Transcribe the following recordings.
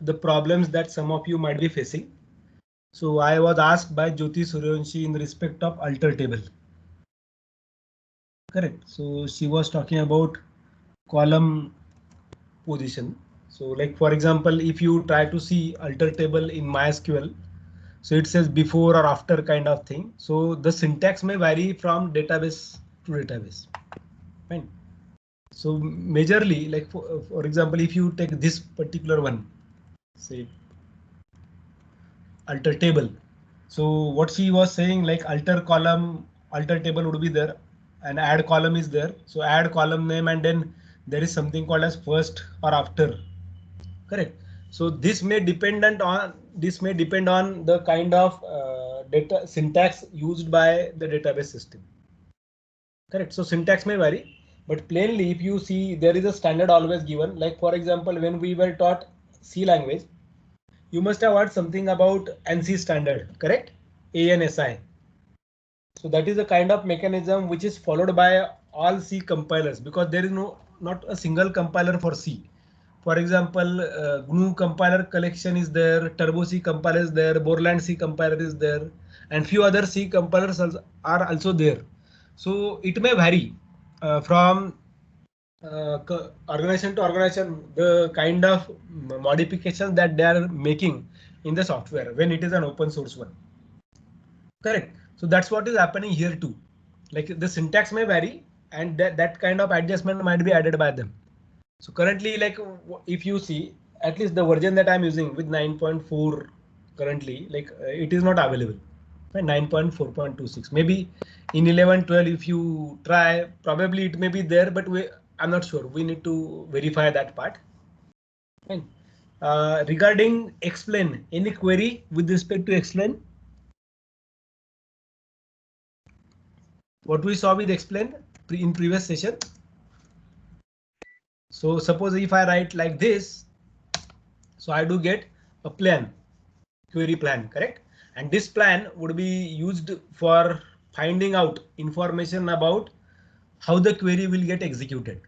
the problems that some of you might be facing. So I was asked by Jyoti Suryavanshi in respect of alter table. Correct. So she was talking about column position. So like for example, if you try to see alter table in MySQL, so it says before or after kind of thing. So the syntax may vary from database to database. Fine. So majorly, like for example, if you take this particular one, say alter table. So what she was saying, like alter column, alter table would be there, and add column is there. So add column name, and then there is something called as first or after. Correct. So this may depend on the kind of data syntax used by the database system. Correct. So syntax may vary, but plainly if you see there is a standard always given. Like for example, when we were taught C language, you must have heard something about ANSI standard, correct? ANSI. So that is a kind of mechanism which is followed by all C compilers, because there is not a single compiler for C. For example, GNU compiler collection is there, Turbo C compiler is there, Borland C compiler is there, and few other C compilers are also there. So it may vary from organization to organization, the kind of modifications that they are making in the software when it is an open source one. Correct. So that's what is happening here too. Like the syntax may vary, and that kind of adjustment might be added by them. So currently, like if you see, at least the version that I'm using with 9.4 currently, like it is not available. Right? 9.4.26. Maybe in 11.12, if you try, probably it may be there, but I'm not sure. We need to verify that part. Fine. Regarding explain, any query with respect to explain? What we saw with explain in previous session. So suppose if I write like this, so I do get a plan, query plan, correct? And this plan would be used for finding out information about how the query will get executed.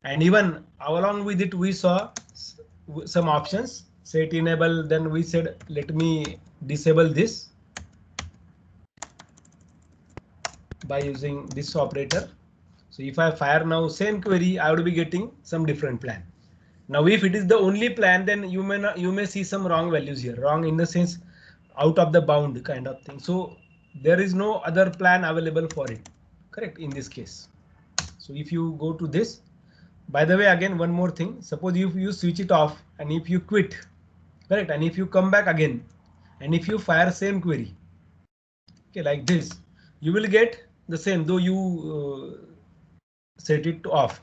And even along with it, we saw some options, set enable, then we said, let me disable this by using this operator. So if I fire now same query, I would be getting some different plan. Now, if it is the only plan, then you may see some wrong values here, wrong in the sense out of the bound kind of thing. So there is no other plan available for it. Correct in this case. So if you go to this, by the way, again, one more thing, suppose if you switch it off and if you quit, correct, and if you come back again, and if you fire same query, okay, like this, you will get the same, though you set it to off.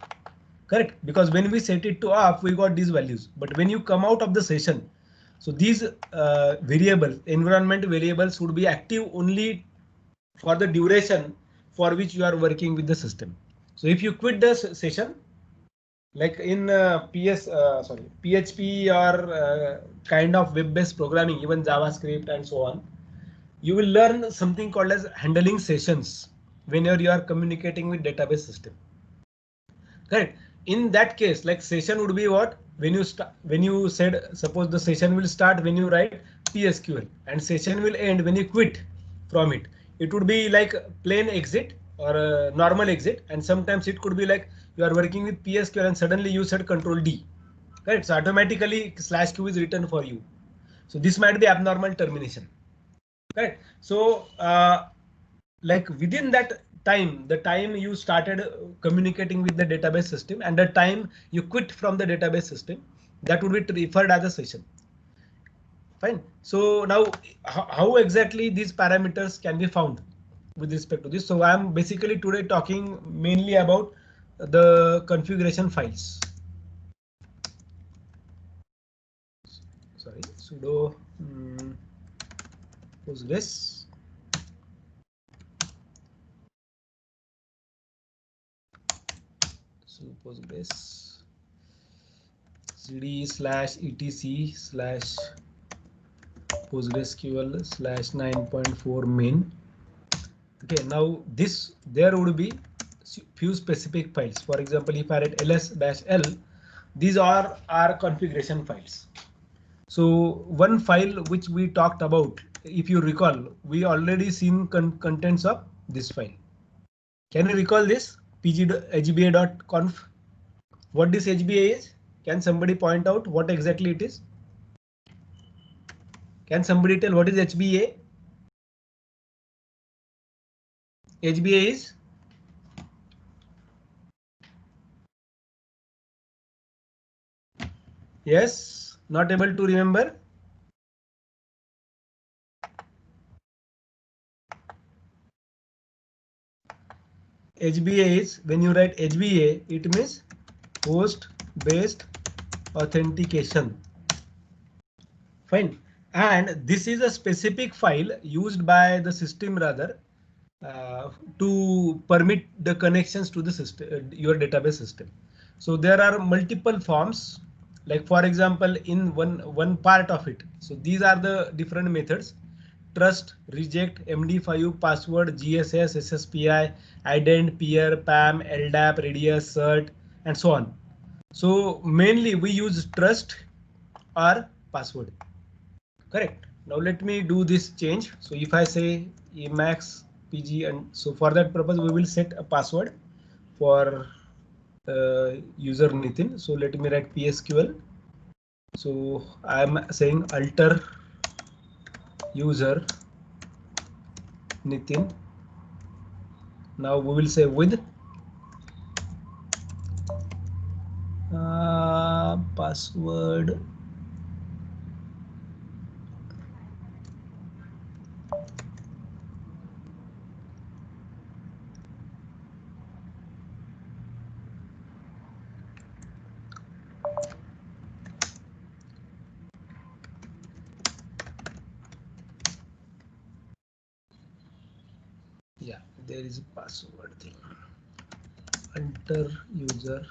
Correct, because when we set it to off, we got these values. But when you come out of the session, so these variables, environment variables, would be active only for the duration for which you are working with the system. So if you quit the session, like in PHP or kind of web-based programming, even JavaScript and so on, you will learn something called as handling sessions whenever you are communicating with database system. Correct. In that case, like session would be what? When you start, when you said, suppose the session will start when you write PSQL, and session will end when you quit from it. It would be like plain exit or a normal exit, and sometimes it could be like you are working with PSQL and suddenly you said Control D. Right. So automatically /q is written for you. So this might be abnormal termination. Right. So like within that time, the time you started communicating with the database system and the time you quit from the database system, that would be referred as a session. Fine. So now how exactly these parameters can be found with respect to this? So I'm basically today talking mainly about the configuration files. Sorry, sudo Postgres. So Postgres cd/etc/PostgreSQL/9.4 main. Okay, now there would be few specific files. For example, if I write ls-l, these are our configuration files. So one file which we talked about, if you recall, we already seen contents of this file. Can you recall this hba.conf? What this HBA is? Can somebody point out what exactly it is? Can somebody tell what is HBA? HBA is yes, not able to remember. HBA is when you write HBA, it means host based authentication. Fine. And this is a specific file used by the system rather to permit the connections to the system, your database system. So there are multiple forms, like for example, in one part of it. So these are the different methods: trust, reject, MD5, password, GSS, SSPI, ident, peer, PAM, LDAP, radius, cert, and so on. So mainly we use trust or password. Correct. Now let me do this change. So if I say Emacs PG, and so for that purpose we will set a password for user Nitin. So let me write PSQL. So I am saying alter user Nitin. Now we will say with password. Yeah, there is a password thing. Enter user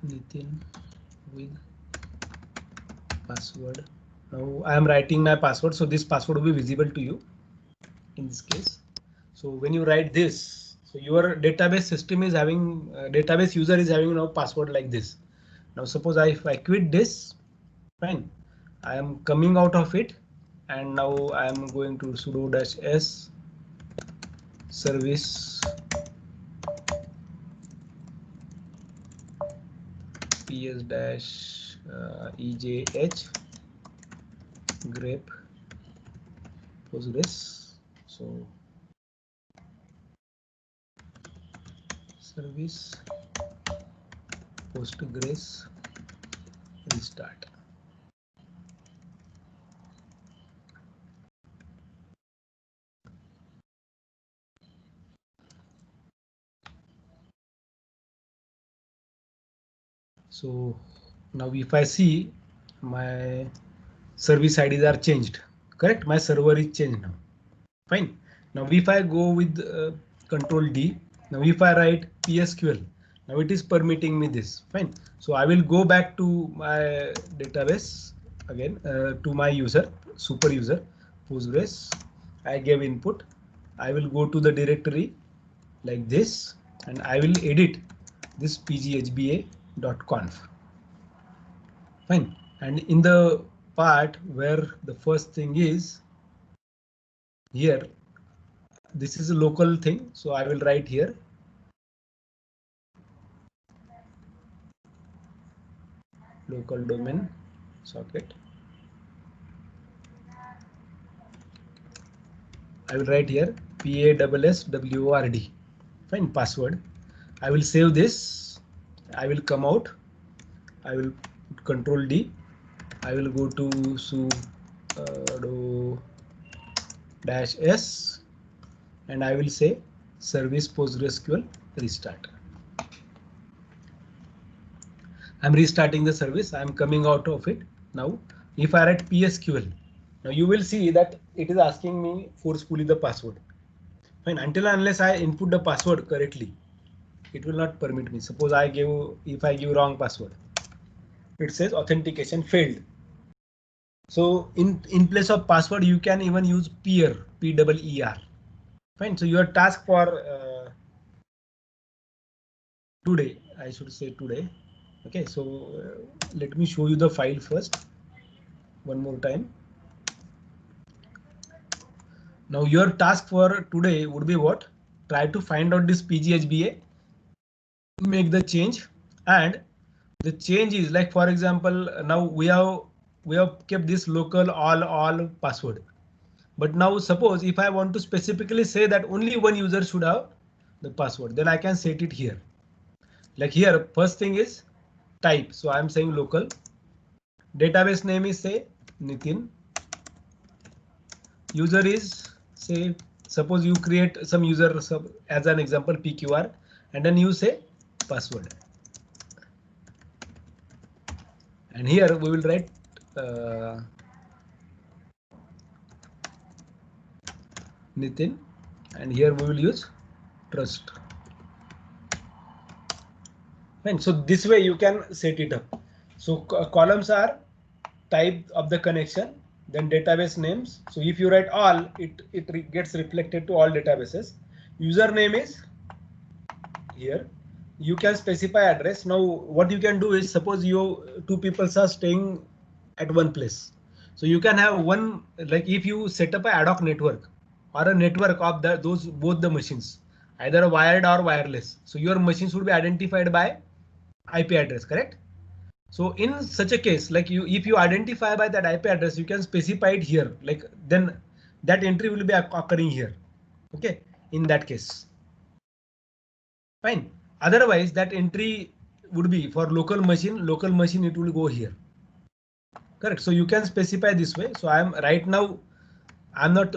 Nitin with password. Now I am writing my password, so this password will be visible to you in this case. So when you write this, so your database system is having database user is having now password like this. Now suppose if I quit this, fine, I am coming out of it, and now I am going to sudo -s service ps-ejh grep postgres. So service postgres restart. So now if I see my service IDs are changed, correct? My server is changed now. Fine. Now if I go with Control D, now if I write PSQL, now it is permitting me this. Fine. So I will go back to my database again to my user, super user, Postgres. I gave input. I will go to the directory like this, and I will edit this pghba.conf. Fine. And in the part where the first thing is here, this is a local thing. So I will write here local domain socket. I will write here PASSWORD. Fine, password. I will save this. I will come out. I will Control D. I will go to sudo -s, and I will say service PostgreSQL restart. I'm restarting the service. I'm coming out of it. Now, if I write PSQL, now you will see that it is asking me forcefully the password. Fine, until unless I input the password correctly, it will not permit me. Suppose if I give wrong password, it says authentication failed. So in place of password, you can even use peer, PEER. Fine. So your task for today, I should say today. Okay, so let me show you the file first. one more time. Now your task for today would be what? Try to find out this PGHBA, make the change, and the change is like, for example, now we have kept this local all password. But now suppose if I want to specifically say that only one user should have the password, then I can set it here. Like here, first thing is type. So I'm saying local. Database name is say Nitin. User is say, suppose you create some user as an example PQR, and then you say password. And here we will write Nitin, and here we will use trust. Fine. So this way you can set it up. So columns are type of the connection, then database names. So if you write all, it gets reflected to all databases. Username is here. You can specify address. Now what you can do is, suppose you two people are staying at one place. So you can have one, like if you set up an ad hoc network or a network of those both the machines, either wired or wireless. So your machines would be identified by IP address, correct? So in such a case, like if you identify by that IP address, you can specify it here, like then that entry will be occurring here. Okay, in that case. Fine. Otherwise, that entry would be for local machine, it will go here. Correct. So you can specify this way. So I'm right now, I'm not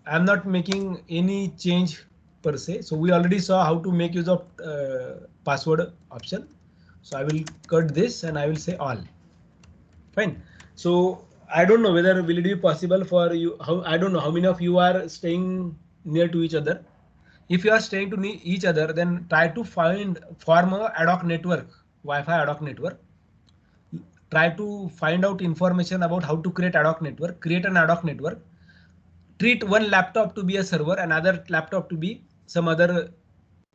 I'm not making any change per se. So we already saw how to make use of password option. So I will cut this and I will say all. Fine. So I don't know whether will it be possible for you. I don't know how many of you are staying near to each other. If you are staying to each other, then try to form a ad hoc network, Wi-Fi ad hoc network. Try to find out information about how to create ad hoc network. Create an ad hoc network. Treat one laptop to be a server, another laptop to be some other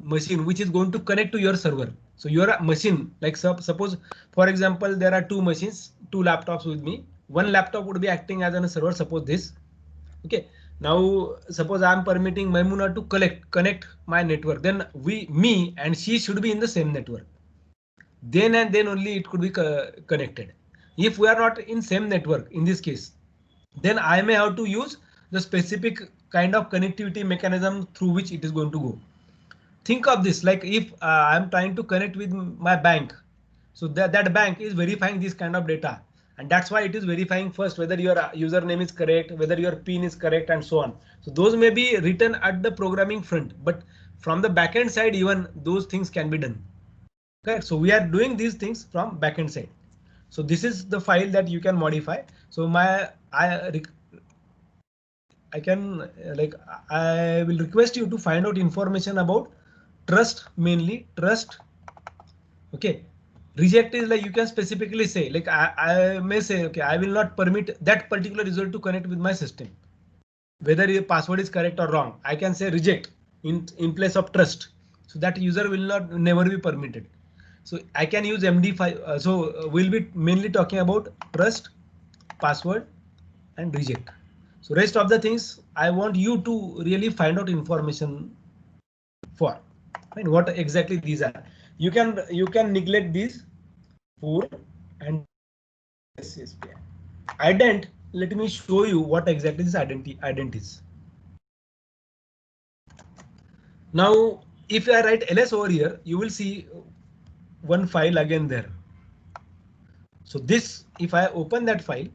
machine which is going to connect to your server. So your machine, like suppose for example there are two machines, two laptops with me. One laptop would be acting as a server, suppose this. Okay, now suppose I am permitting Maimuna to connect my network, then me and she should be in the same network. Then and then only it could be connected. If we are not in same network in this case, then I may have to use the specific kind of connectivity mechanism through which it is going to go. Think of this, like if I'm trying to connect with my bank, so that bank is verifying this kind of data, and that's why it is verifying first whether your username is correct, whether your PIN is correct, and so on. So those may be written at the programming front, but from the backend side, even those things can be done. Okay, so we are doing these things from backend side. So this is the file that you can modify. So I can I will request you to find out information about trust, mainly trust. Okay, reject is like you can specifically say, like I may say, okay, I will not permit that particular user to connect with my system, whether your password is correct or wrong. I can say reject in place of trust, so that user will not never be permitted. So I can use MD5. We'll be mainly talking about trust, password, and reject. So rest of the things I want you to really find out information for. Right? What exactly these are. You can neglect these 4 and ident. Let me show you what exactly this ident is. Now, if I write ls over here, you will see one file again there. So this, if I open that file,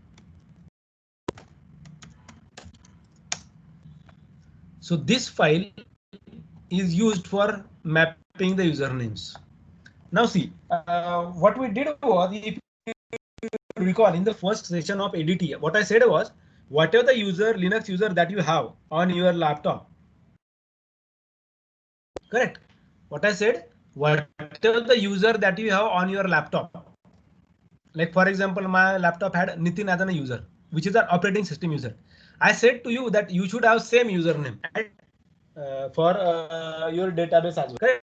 so this file is used for mapping the usernames. Now see, what we did was, if you recall in the first session of ADT, what I said was, whatever the Linux user that you have on your laptop, correct? What I said, whatever the user that you have on your laptop, like for example, my laptop had Nitin as a user, which is an operating system user. I said to you that you should have same username for your database as well. Correct?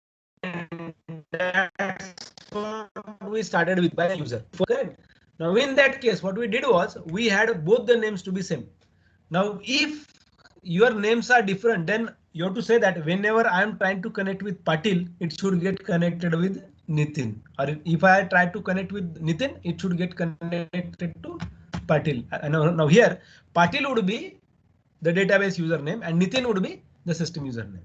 That's what we started with by user. Correct? Now in that case, what we did was we had both the names to be same. Now if your names are different, then you have to say that whenever I am trying to connect with Patil, it should get connected with Nitin. Or if I try to connect with Nitin, it should get connected to Patil. Now here, Patil would be the database username and Nitin would be the system username.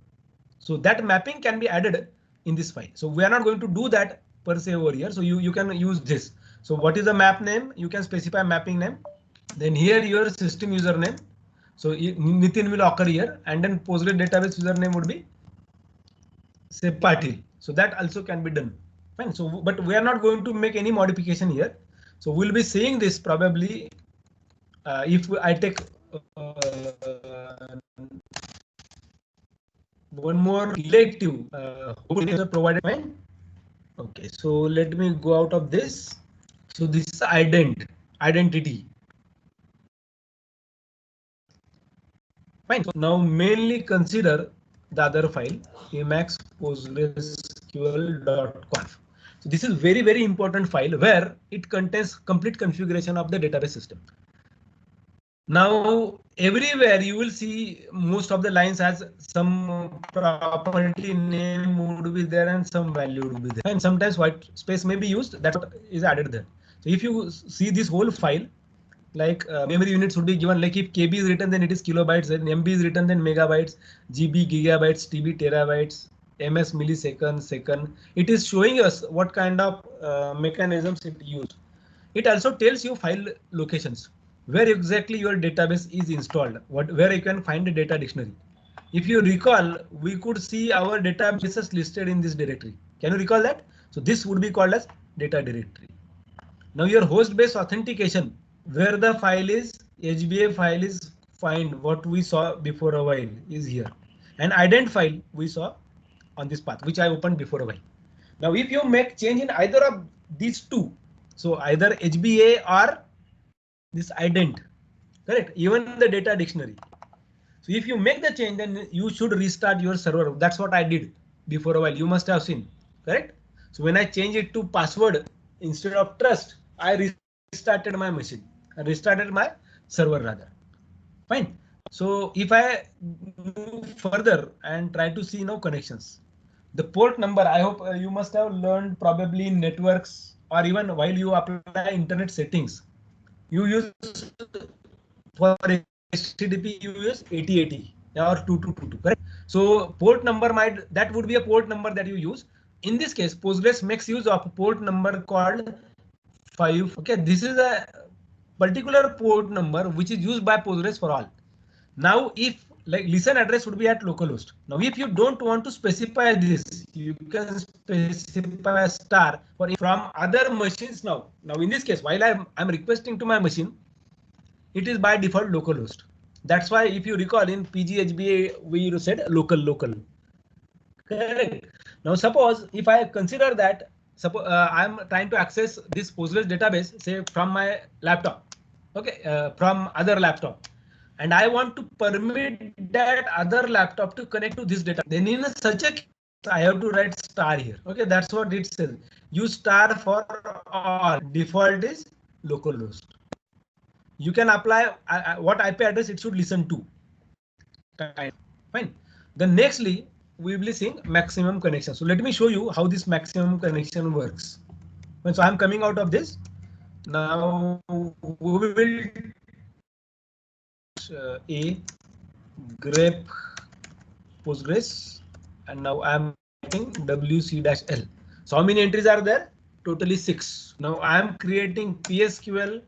So that mapping can be added in this file. So we are not going to do that per se over here. So you can use this. So what is the map name? You can specify mapping name. Then here your system username. So Nitin will occur here, and then Postgres database username would be say Patil. So that also can be done. Fine. So but we are not going to make any modification here. So we'll be seeing this probably if I take one more elective provided. Fine. Okay, so let me go out of this. So this is identity. Fine. So now mainly consider the other file emacs postgresql.conf. So this is very important file where it contains complete configuration of the database system. Now everywhere you will see most of the lines has some property name would be there and some value would be there, and sometimes white space may be used. That's what is added there. So if you see this whole file, like memory units would be given, like if KB is written then it is kilobytes, then MB is written then megabytes, GB gigabytes, TB terabytes, MS millisecond, second. It is showing us what kind of mechanisms it used. It also tells you file locations, where exactly your database is installed, where you can find the data dictionary. If you recall, we could see our databases listed in this directory. Can you recall that? So this would be called as data directory. Now your host based authentication, where the file is HBA file is find what we saw before a while is here, and ident file we saw on this path, which I opened before a while. Now if you make change in either of these two, so either HBA or this ident, correct, even the data dictionary. So if you make the change, then you should restart your server. That's what I did before a while. You must have seen, correct? So when I change it to password instead of trust, I restarted my machine. I restarted my server rather. Fine. So if I move further and try to see now connections, the port number, I hope you must have learned probably in networks or even while you apply internet settings, you use for HTTP you use 8080 or 2222, correct? So port number that would be a port number that you use. In this case, Postgres makes use of a port number called 5. Okay, this is a particular port number which is used by Postgres for all. Now, if like listen address would be at localhost. Now, if you don't want to specify this, you can specify a star for from other machines now. Now, in this case, while I'm requesting to my machine, it is by default localhost. That's why if you recall in PGHBA, we said local. Correct. Now, suppose if I consider that suppose I'm trying to access this Postgres database, say from my laptop, okay, from other laptop, and I want to permit that other laptop to connect to this data. Then in such a case, I have to write star here. Okay, that's what it says. Use star for all. Default is localhost. You can apply what IP address it should listen to. Fine. Then nextly, we will be seeing maximum connection. So let me show you how this maximum connection works. So I'm coming out of this. Now we will a grep Postgres, and now I'm writing wc-l. So how many entries are there? Totally 6. Now I'm creating PSQL.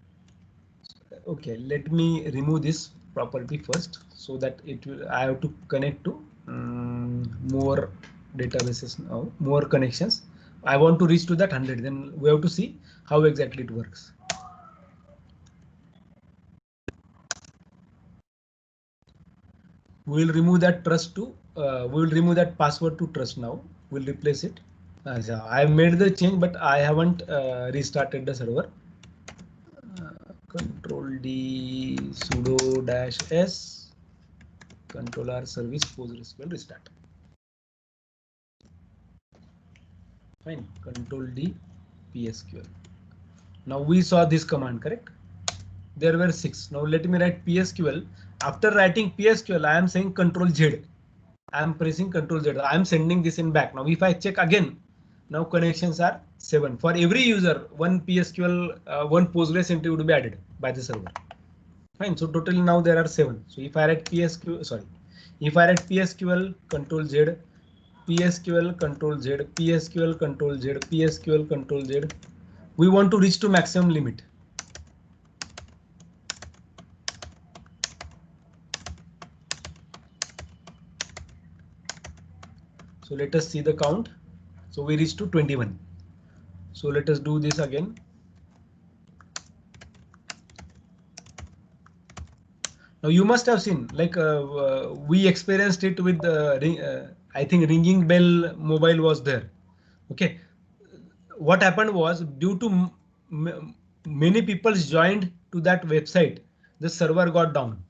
Okay, let me remove this property first so that it will. I have to connect to more databases now, more connections. I want to reach to that 100. Then we have to see how exactly it works. We will remove that trust to. We will remove that password to trust now. We'll replace it. I made the change, but I haven't restarted the server. Control D sudo -s control R service PostgreSQL restart. Fine. Control D PSQL. Now we saw this command, correct? There were 6. Now let me write PSQL. After writing PSQL, I am saying Control Z. I am pressing Control Z. I am sending this in back. Now if I check again, now connections are 7. For every user, one PSQL, one Postgres entry would be added by the server. Fine. So totally now there are 7. So if I write PSQL, sorry, if I write PSQL Control Z, PSQL Control Z, PSQL Control Z, PSQL Control Z, we want to reach to maximum limit. So let us see the count. So we reach to 21. So let us do this again. Now you must have seen, like we experienced it with I think ringing bell mobile was there. Okay, what happened was due to many people joined to that website, the server got down.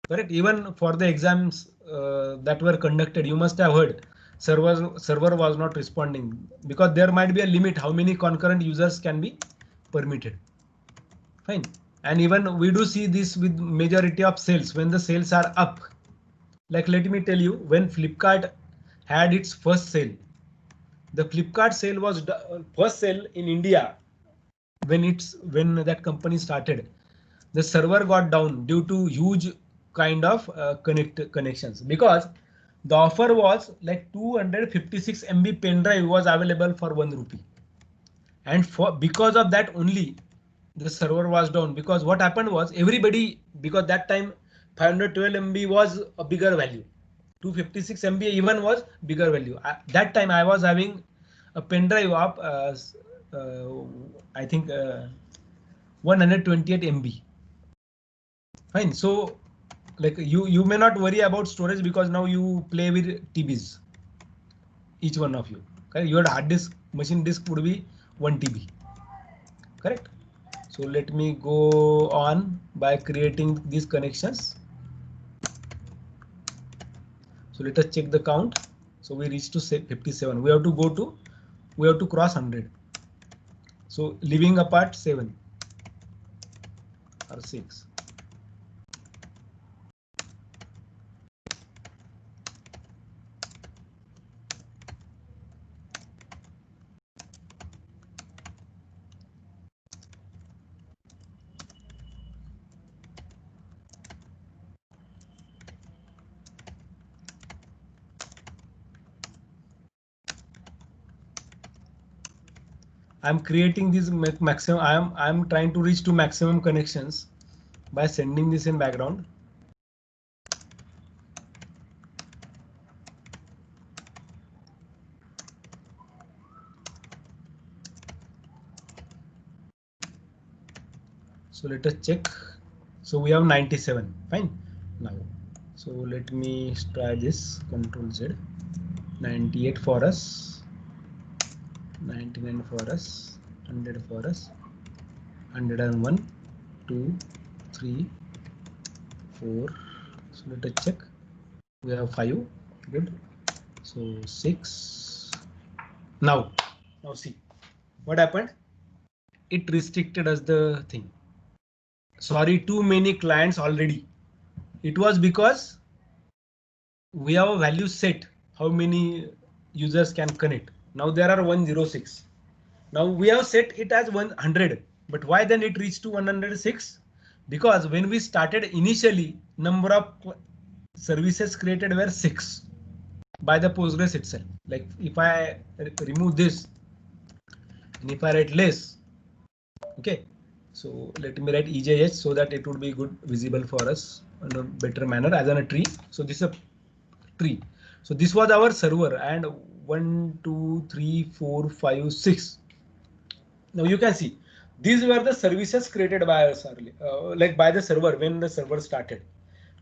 Correct. Even for the exams that were conducted, you must have heard server was not responding because there might be a limit how many concurrent users can be permitted. Fine. And even we do see this with majority of sales when the sales are up. Like let me tell you, when Flipkart had its first sale, the Flipkart sale was first sale in India. When that company started, the server got down due to huge kind of connections, because the offer was like 256 MB pen drive was available for 1 rupee. And because of that only the server was down, because what happened was everybody, because that time 512 MB was a bigger value, 256 MB even was bigger value. That time I was having a pen drive of I think 128 MB. Fine. So like you may not worry about storage because now you play with TBs, each one of you. Okay? Your hard disk machine disk would be 1 TB. Correct. So let me go on by creating these connections. So let us check the count. So we reach to 57. We have to cross 100. So leaving apart 7 or 6. I'm creating this maximum. I'm trying to reach to maximum connections by sending this in background. So let us check. So we have 97. Fine. Now, so let me try this. Control Z. 98 for us. 99 for us. 100 for us. 101. 2, 3, 4. So let us check. We have 5. Good. So 6. Now see what happened. It restricted us the thing. Sorry, too many clients already. It was because we have a value set how many users can connect. Now there are 106. Now we have set it as 100. But why then it reached to 106? Because when we started initially, number of services created were 6 by the Postgres itself. Like if I remove this and if I write less, okay. So let me write EJH so that it would be good visible for us in a better manner as in a tree. So this is a tree. So this was our server and 1, 2, 3, 4, 5, 6. Now you can see these were the services created by us earlier, like by the server when the server started.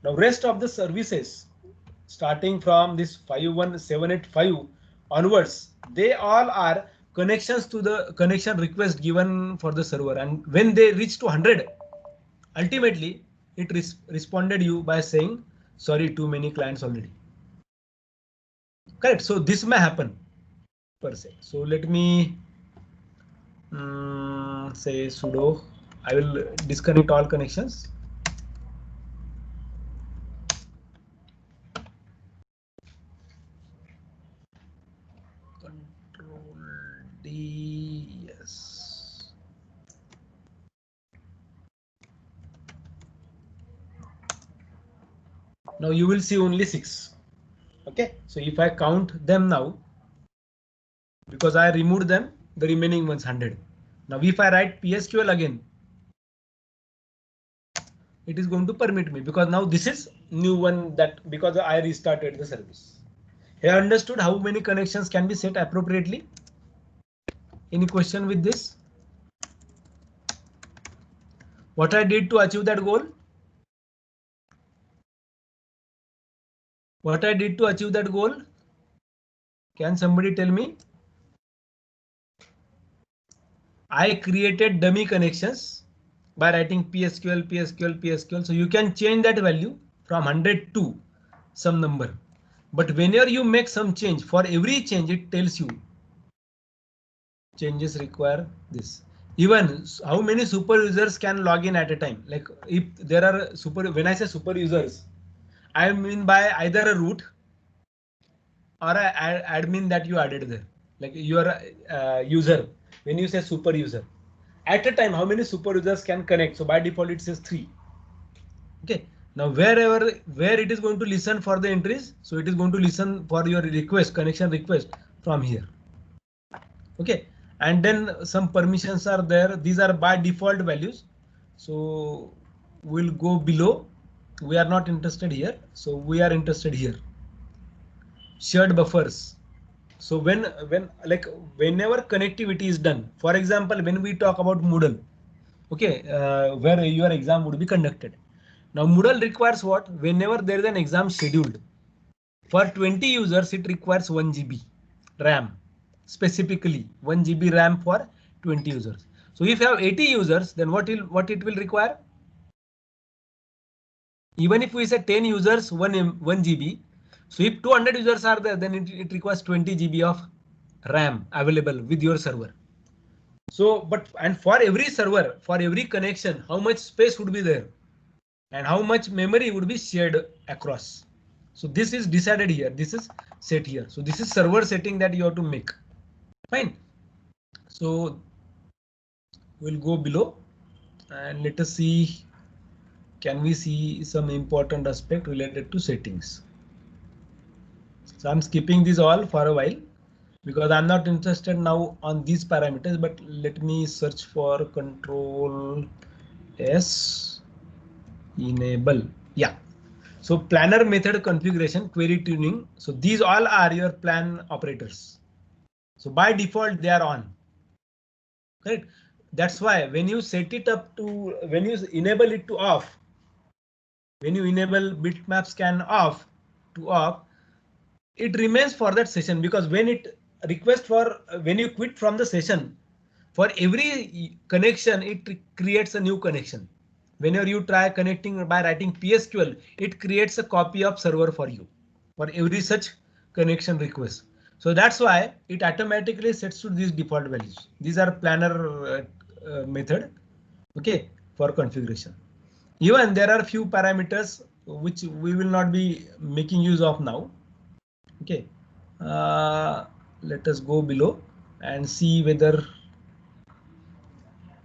Now rest of the services starting from this 51785 onwards, they all are connections to the connection request given for the server, and when they reach to 100, ultimately it responded you by saying sorry, too many clients already. Correct. So this may happen per se. So let me say sudo. I will disconnect all connections. Control D, yes. Now you will see only 6. Okay, so if I count them now, because I removed them, the remaining ones 100. Now if I write PSQL again, it is going to permit me, because now this is new one, that because I restarted the service. Have you understood how many connections can be set appropriately? Any question with this? What I did to achieve that goal? What I did to achieve that goal? Can somebody tell me? I created dummy connections by writing PSQL, PSQL, PSQL. So you can change that value from 100 to some number. But whenever you make some change, for every change, it tells you changes require this. Even how many super users can log in at a time? Like if there are when I say super users, I mean by either a root or a admin that you added there, like your user. When you say super user, at a time, how many super users can connect? So by default, it says 3. Okay. Now where it is going to listen for the entries, so it is going to listen for your request, connection request from here. Okay, and then some permissions are there. These are by default values. So we'll go below. We are not interested here, so we are interested here. Shared buffers. So whenever connectivity is done, for example, when we talk about Moodle, okay, where your exam would be conducted. Now Moodle requires what? Whenever there is an exam scheduled for 20 users, it requires 1 GB RAM, specifically 1 GB RAM for 20 users. So if you have 80 users, then what it will require? Even if we say 10 users, 1 GB. So if 200 users are there, then it requires 20 GB of RAM available with your server. So, and for every server, for every connection, how much space would be there and how much memory would be shared across? So this is decided here. This is set here. So this is server setting that you have to make. Fine. So we'll go below and let us see. Can we see some important aspect related to settings? So I'm skipping this all for a while because I'm not interested now on these parameters, but let me search for control S enable. Yeah. So planner method configuration, query tuning. So these all are your plan operators. So by default, they are on. Correct. That's why when you set it up to, when you enable it to off, when you enable bitmap scan off to off, it remains for that session, because when it request for, when you quit from the session, for every connection, it creates a new connection. Whenever you try connecting by writing PSQL, it creates a copy of server for you for every such connection request. So that's why it automatically sets to these default values. These are planner method, okay, for configuration. Even there are few parameters which we will not be making use of now. Okay, let us go below and see whether.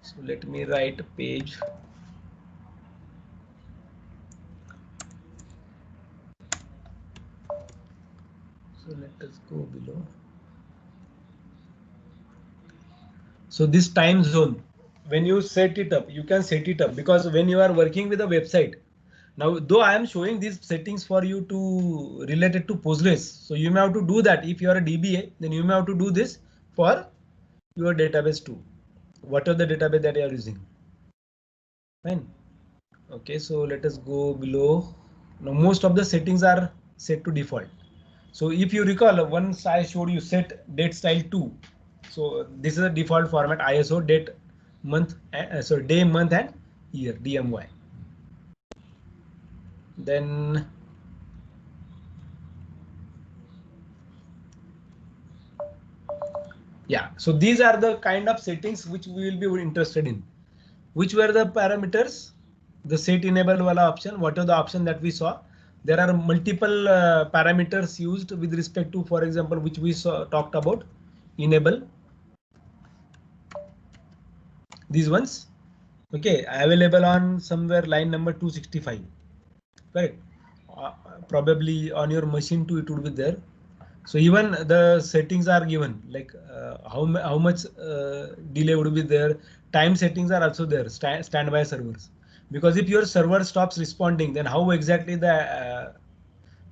So let me write a page. So let us go below. So this time zone, when you set it up, you can set it up, because when you are working with a website, now though I am showing these settings for you to related to Postgres, so you may have to do that. If you are a DBA, then you may have to do this for your database too. What are the database that you are using? Fine. Okay, so let us go below. Now most of the settings are set to default. So if you recall, once I showed you set date style 2. So this is a default format, ISO date, month, so day, month and year, DMY. Then Yeah, so these are the kind of settings which we will be interested in. Which were the parameters? The set enable wala option. What are the option that we saw? There are multiple parameters used with respect to, for example, which we talked about. Enable. These ones. Okay, available on somewhere line number 265. Correct. Probably on your machine too, it would be there. So even the settings are given, like how much delay would be there. Time settings are also there. Standby servers, because if your server stops responding, then how exactly the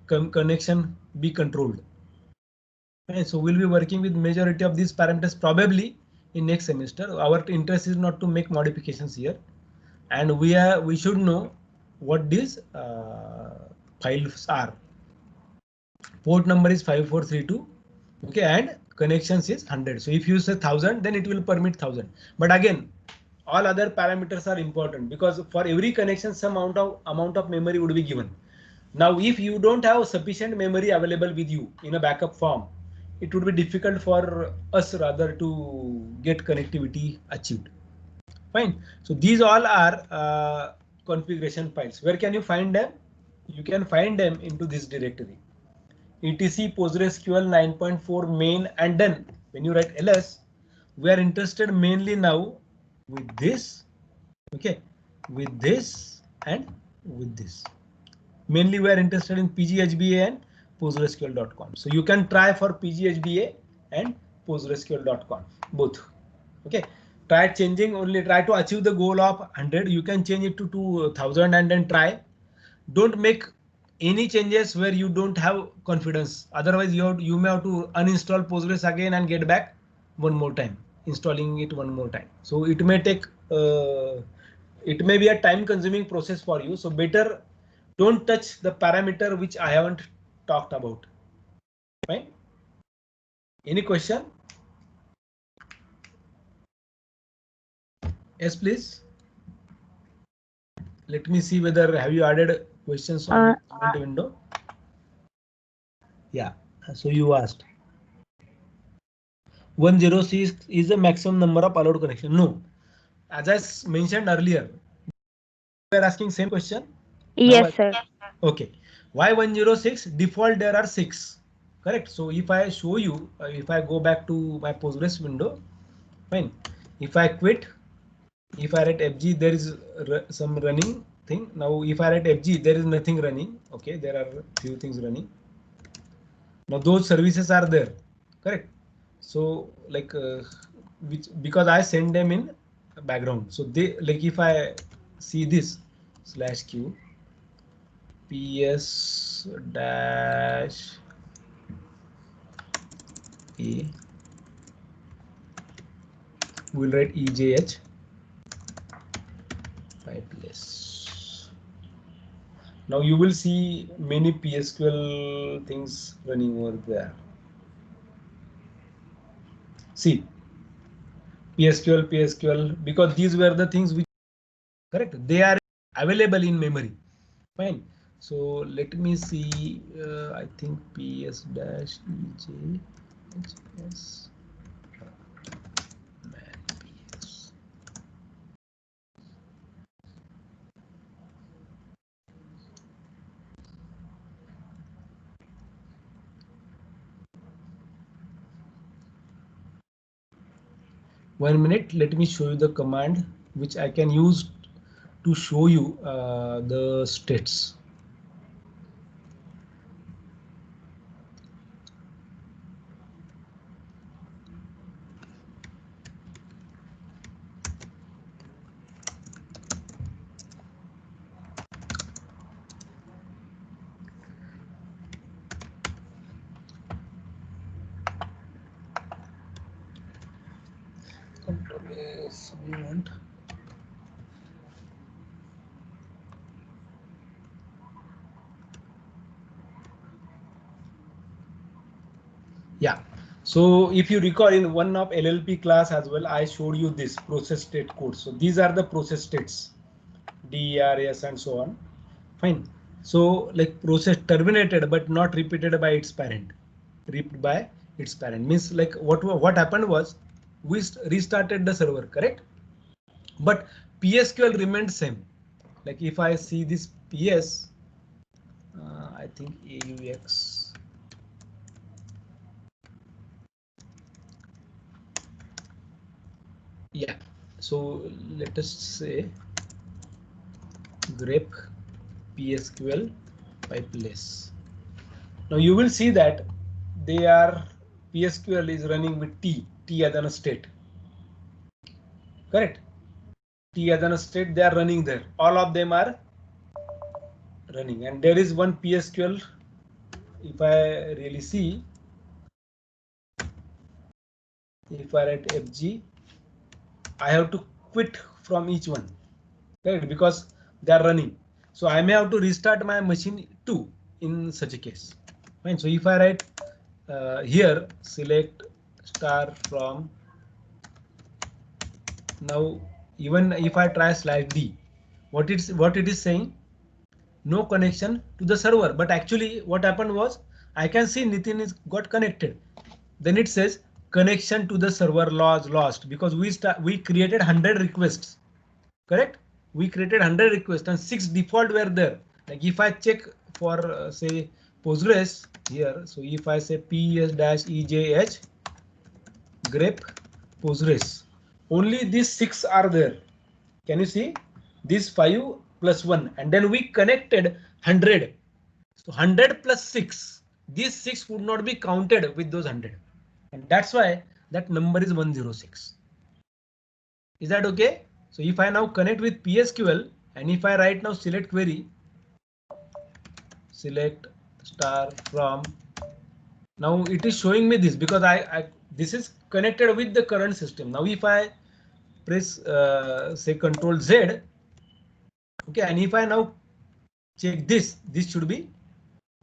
connection be controlled? Okay, so we'll be working with majority of these parameters probably in next semester. Our interest is not to make modifications here, and we should know what these files are. Port number is 5432. Okay, and connections is 100. So if you say 1000, then it will permit 1000. But again, all other parameters are important, because for every connection some amount of memory would be given. Now if you don't have sufficient memory available with you in a backup form, it would be difficult for us rather to get connectivity achieved. Fine. So these all are configuration files. Where can you find them? You can find them into this directory. etc PostgreSQL 9.4 main, and then when you write ls, we are interested mainly now with this, okay, with this and with this. Mainly we are interested in PGHBA and PostgreSQL.com. So you can try for PGHBA and PostgreSQL.com both. Okay, try changing, only try to achieve the goal of 100. You can change it to 2000 and then try. Don't make any changes where you don't have confidence. Otherwise you may have to uninstall Postgres again and get back one more time, installing it one more time. So it may take it may be a time consuming process for you. So better don't touch the parameter which I haven't talked about. Fine. Any question? Yes, please. Let me see whether have you added questions on the window. Yeah, so you asked 106 is the maximum number of allowed connection. No, as I mentioned earlier, we are asking same question. Yes, sir. Okay, why 106? Default there are 6. Correct. So if I show you, if I go back to my Postgres window, fine. If I quit, if I write fg, there is some running thing. Now if I write fg, there is nothing running. Okay, there are few things running. Now those services are there. Correct. So like which, because I send them in background. So they, like if I see this /q ps dash a, we'll write ejh pipeless. Now you will see many PSQL things running over there. See, PSQL, because these were the things which, correct, they are available in memory. Fine. So let me see. I think ps dash ej hs man ps. One minute. Let me show you the command which I can use to show you the states. Control S we want. Yeah. So if you recall, in one of LLP class as well, I showed you this process state code. So these are the process states, DERS and so on. Fine. So like process terminated but not repeated by its parent, repeated by its parent. Means like what happened was we restarted the server, correct? But PSQL remained same. Like if I see this PS, I think AUX. Yeah. So let us say grep PSQL pipeless. Now you will see that they are PSQL is running with T as an state. Correct. T as an state, they are running there. All of them are running, and there is one PSQL. If I really see, if I write FG, I have to quit from each one, right? Because they are running. So I may have to restart my machine too in such a case. Fine. So if I write here, select star from, now even if I try /D, what it is saying, no connection to the server. But actually what happened was, I can see Nitin is got connected. Then it says connection to the server lost because we created 100 requests, correct? We created 100 requests and 6 default were there. Like if I check for say Postgres here, so if I say ps-ejh grep Postgres, only these 6 are there. Can you see? These 5 plus 1, and then we connected 100. So 100 plus 6, these 6 would not be counted with those 100. And that's why that number is 106. Is that okay? So if I now connect with PSQL and if I write now select query, select star from, now it is showing me this because this is connected with the current system. Now if I press say Control Z, okay, and if I now check this should be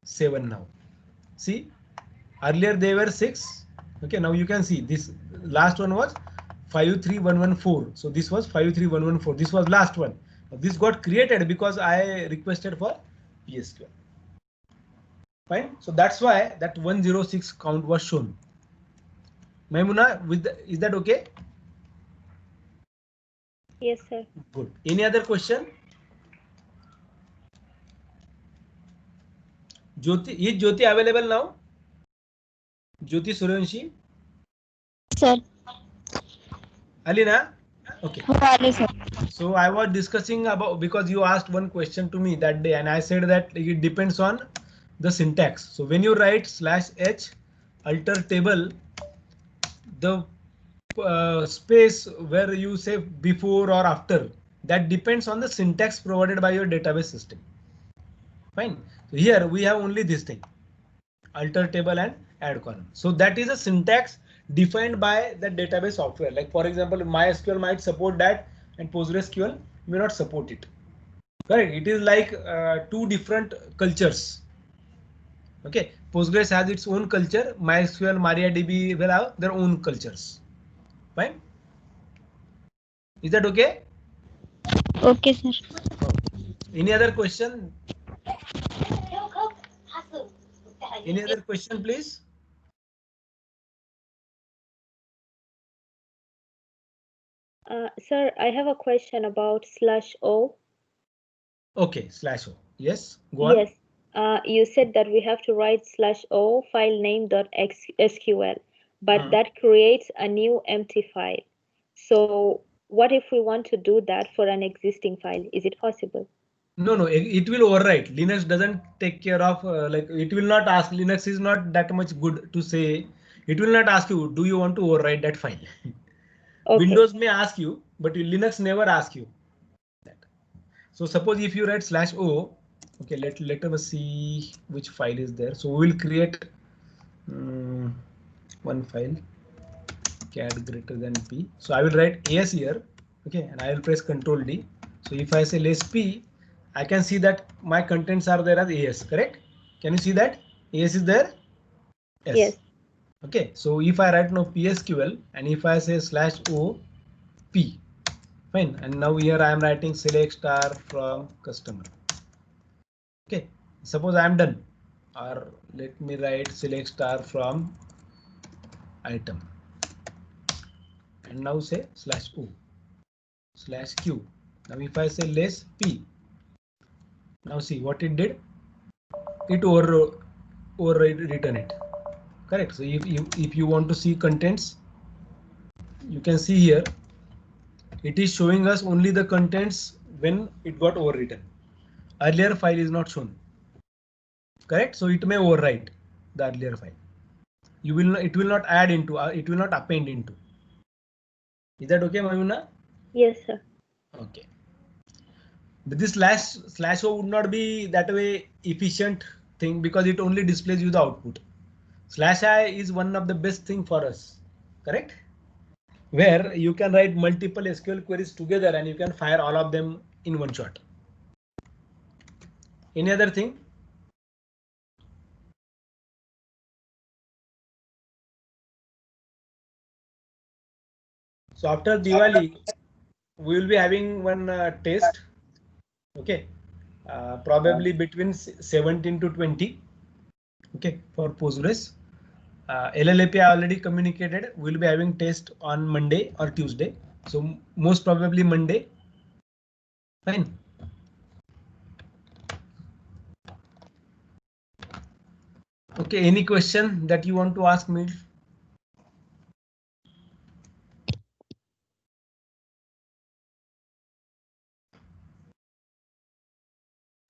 7 now. See, earlier they were 6. Okay, now you can see this last one was 53114. So this was 53114. This was last one. This got created because I requested for PSQL. Fine. So that's why that 106 count was shown. Maimuna, is that okay? Yes, sir. Good. Any other question? Jyoti, is Jyoti available now? Jyoti Suryanshi? Sir. Alina? Okay. Sir. So I was discussing about, because you asked one question to me that day and I said that it depends on the syntax. So when you write /h alter table, the space where you say before or after, that depends on the syntax provided by your database system. Fine. So here we have only this thing, alter table and add column. So that is a syntax defined by the database software. Like for example, MySQL might support that and PostgreSQL may not support it. Correct. It is like two different cultures. Okay. Postgres has its own culture. MySQL, MariaDB will have their own cultures. Fine. Is that okay? Okay, sir. Any other question? Any other question, please? Sir, I have a question about /o. Okay, /o. Yes, go on. Yes. You said that we have to write /o file name.sql, but that creates a new empty file. So what if we want to do that for an existing file? Is it possible? No, it will overwrite. Linux doesn't take care of like it will not ask. Linux is not that much good to say. It will not ask you, do you want to overwrite that file? Okay. Windows may ask you, but Linux never ask you that. So suppose if you write /o, okay, let us see which file is there. So we will create one file, cat greater than p. So I will write as here, okay, and I will press Control D. So if I say less p, I can see that my contents are there as as, correct? Can you see that as is there? Yes. Okay, so if I write now PSQL and if I say /o p, fine, and now here I am writing select star from customer. Okay, suppose I am done, or let me write select star from item, and now say /o /q. Now if I say less p, now see what it did. It overwritten it. Correct. So if you want to see contents, you can see here. It is showing us only the contents when it got overwritten. Earlier file is not shown. Correct. So it may overwrite the earlier file. It will not add into. It will not append into. Is that okay, Mayuna? Yes, sir. Okay. But this /o would not be that way efficient thing because it only displays you the output. /I is one of the best thing for us. Correct. Where you can write multiple SQL queries together and you can fire all of them in one shot. Any other thing? So after Diwali, we will be having one test. Okay, probably between 17 to 20. Okay, for Postgres. LLAP I already communicated. We'll be having test on Monday or Tuesday. So most probably Monday. Fine. Okay, any question that you want to ask me?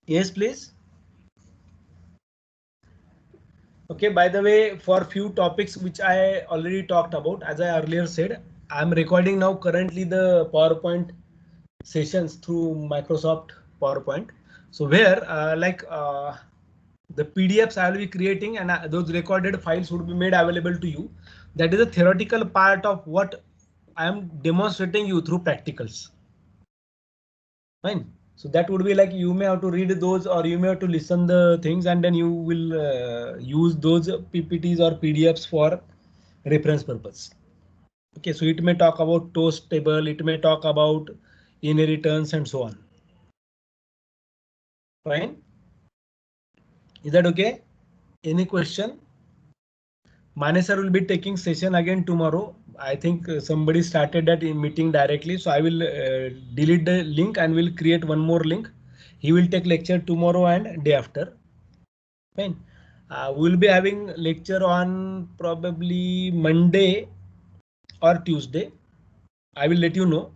Yes, please. Okay, by the way, for few topics which I already talked about, as I earlier said, I'm recording now currently the PowerPoint sessions through Microsoft PowerPoint. So where the PDFs I will be creating and those recorded files would be made available to you. That is a theoretical part of what I am demonstrating you through practicals. Fine. So that would be like you may have to read those or you may have to listen the things and then you will use those PPTs or PDFs for reference purpose. Okay, so it may talk about toast table, it may talk about inheritance and so on. Fine. Is that okay? Any question? Mane sir will be taking session again tomorrow. I think somebody started that in meeting directly. So I will delete the link and will create one more link. He will take lecture tomorrow and day after. Fine. We'll be having lecture on probably Monday or Tuesday. I will let you know.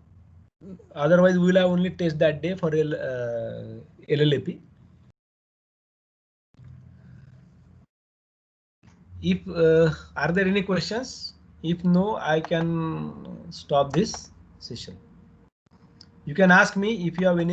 Otherwise, we will have only test that day for LLAP. If are there any questions? If no, I can stop this session. You can ask me if you have any